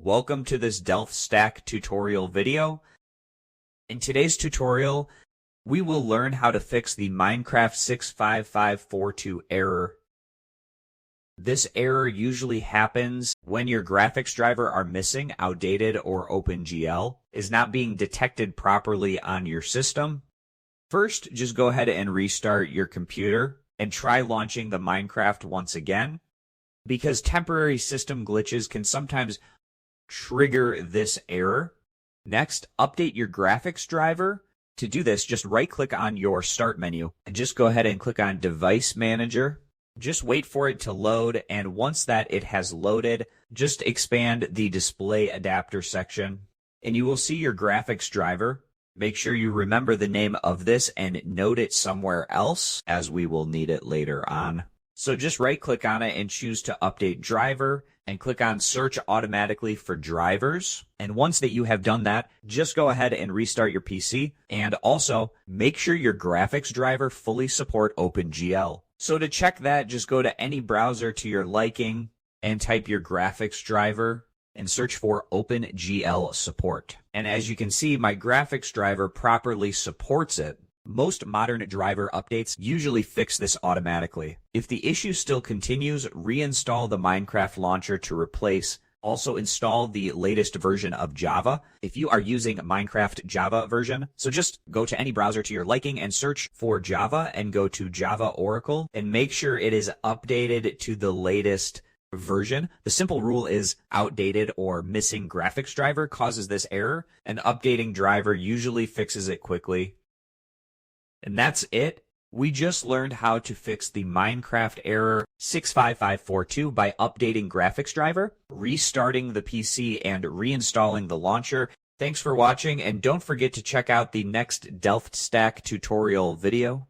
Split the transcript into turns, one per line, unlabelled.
Welcome to this DelftStack tutorial video. In today's tutorial, we will learn how to fix the Minecraft 65542 error. This error usually happens when your graphics driver are missing, outdated, or OpenGL is not being detected properly on your system. First, just go ahead and restart your computer and try launching the Minecraft once again, because temporary system glitches can sometimes trigger this error. Next, update your graphics driver. To do this, just right-click on your Start menu and just go ahead and click on Device Manager. Just wait for it to load, and once that it has loaded, just expand the Display Adapter section, and you will see your graphics driver. Make sure you remember the name of this and note it somewhere else, as we will need it later on. So just right-click on it and choose to Update Driver, and click on Search Automatically for Drivers. And once that you have done that, just go ahead and restart your PC. And also, make sure your graphics driver fully support OpenGL. So to check that, just go to any browser to your liking and type your graphics driver and search for OpenGL support. And as you can see, my graphics driver properly supports it. Most modern driver updates usually fix this automatically. If the issue still continues, reinstall the Minecraft launcher to replace. Also install the latest version of Java if you are using Minecraft Java version. So just go to any browser to your liking and search for Java and go to Java Oracle and make sure it is updated to the latest version. The simple rule is outdated or missing graphics driver causes this error, and updating driver usually fixes it quickly. And that's it. We just learned how to fix the Minecraft error 65542 by updating graphics driver, restarting the PC, and reinstalling the launcher. Thanks for watching, and don't forget to check out the next DelftStack tutorial video.